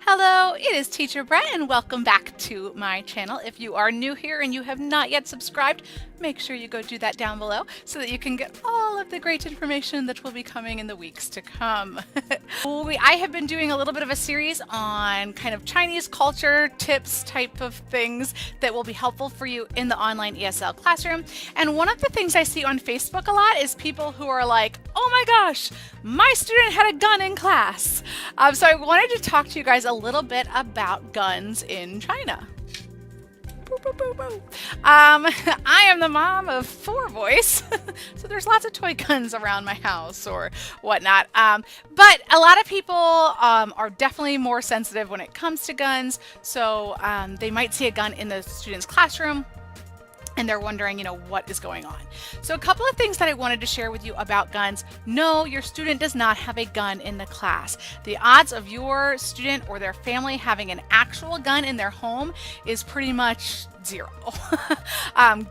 Hello, it is Teacher Brett and welcome back to my channel. If you are new here and you have not yet subscribed, make sure you go do that down below so that you can get all of the great information that will be coming in the weeks to come. I have been doing a little bit of a series on kind of Chinese culture tips type of things that will be helpful for you in the online ESL classroom. And one of the things I see on Facebook a lot is people who are like, oh my gosh, my student had a gun in class. So I wanted to talk to you guys a little bit about guns in China. I am the mom of 4 boys, so there's lots of toy guns around my house or whatnot. But a lot of people are definitely more sensitive when it comes to guns, so they might see a gun in the student's classroom and they're wondering, what is going on. So a couple of things that I wanted to share with you about guns. No, your student does not have a gun in the class. The odds of your student or their family having an actual gun in their home is pretty much 0.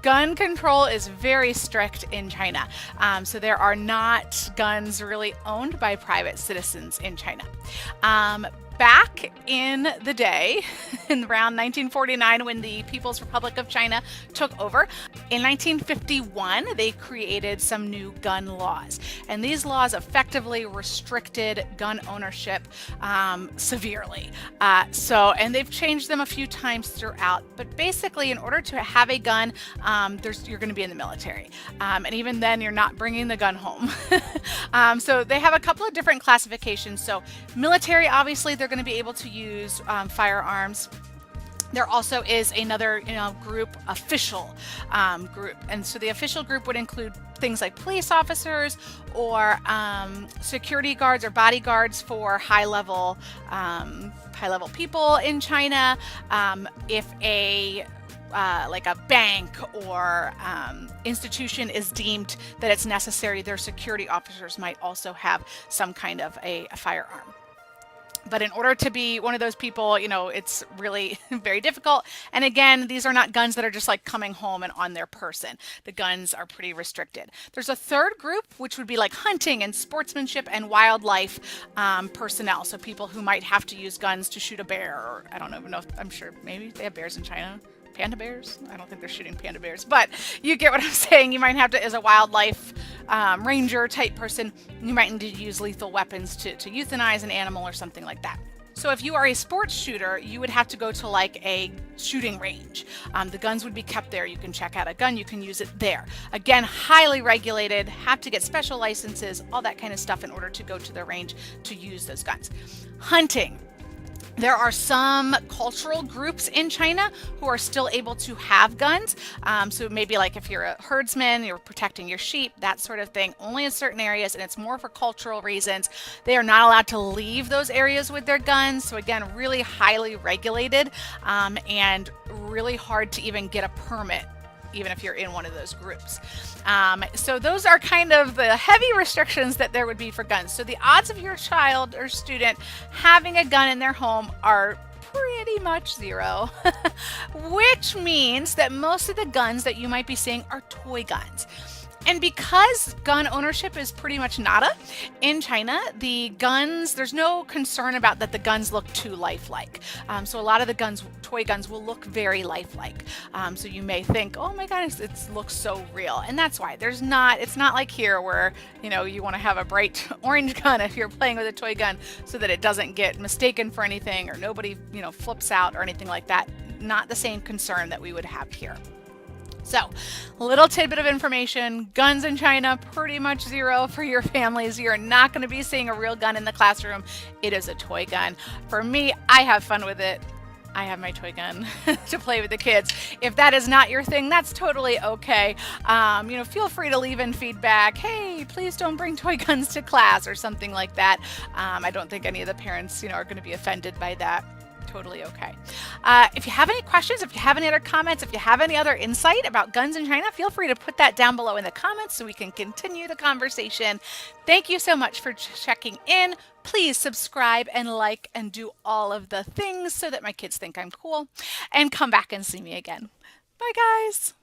Gun control is very strict in China. So there are not guns really owned by private citizens in China. Back in the day, in around 1949, when the People's Republic of China took over, in 1951, they created some new gun laws. And these laws effectively restricted gun ownership severely. And they've changed them a few times throughout. But basically, in order to have a gun, you're going to be in the military. And even then, you're not bringing the gun home. So they have a couple of different classifications. So military, obviously, they're going to be able to use firearms. There also is another group, official group. And so the official group would include things like police officers or security guards or bodyguards for high-level people in China. If like a bank or institution is deemed that it's necessary, their security officers might also have some kind of a firearm. But in order to be one of those people, it's really very difficult. And again, these are not guns that are just like coming home and on their person. The guns are pretty restricted. There's a third group, which would be like hunting and sportsmanship and wildlife personnel. So people who might have to use guns to shoot a bear, or I don't even know, I'm sure maybe they have bears in China. Panda bears? I don't think they're shooting panda bears, but you get what I'm saying. You might have to, as a wildlife ranger type person, you might need to use lethal weapons to euthanize an animal or something like that. So if you are a sports shooter, you would have to go to like a shooting range. The guns would be kept there. You can check out a gun, you can use it there. Again, highly regulated, have to get special licenses, all that kind of stuff in order to go to the range to use those guns. Hunting. There are some cultural groups in China who are still able to have guns. So maybe like if you're a herdsman, you're protecting your sheep, that sort of thing, only in certain areas, and it's more for cultural reasons. They are not allowed to leave those areas with their guns. So again, really highly regulated and really hard to even get a permit, even if you're in one of those groups. So those are kind of the heavy restrictions that there would be for guns. So the odds of your child or student having a gun in their home are pretty much 0, which means that most of the guns that you might be seeing are toy guns. And because gun ownership is pretty much nada in China, the guns, there's no concern about that the guns look too lifelike. So a lot of the toy guns will look very lifelike. So you may think, oh my goodness, it looks so real. And that's why it's not like here where, you want to have a bright orange gun if you're playing with a toy gun so that it doesn't get mistaken for anything or nobody, flips out or anything like that. Not the same concern that we would have here. So, a little tidbit of information, guns in China, pretty much 0 for your families. You're not going to be seeing a real gun in the classroom. It is a toy gun. For me, I have fun with it. I have my toy gun to play with the kids. If that is not your thing, that's totally okay. Feel free to leave in feedback. Hey, please don't bring toy guns to class or something like that. I don't think any of the parents, are going to be offended by that. Totally okay. If you have any questions, if you have any other comments, if you have any other insight about guns in China, feel free to put that down below in the comments so we can continue the conversation. Thank you so much for checking in. Please subscribe and like and do all of the things so that my kids think I'm cool. And come back and see me again. Bye, guys.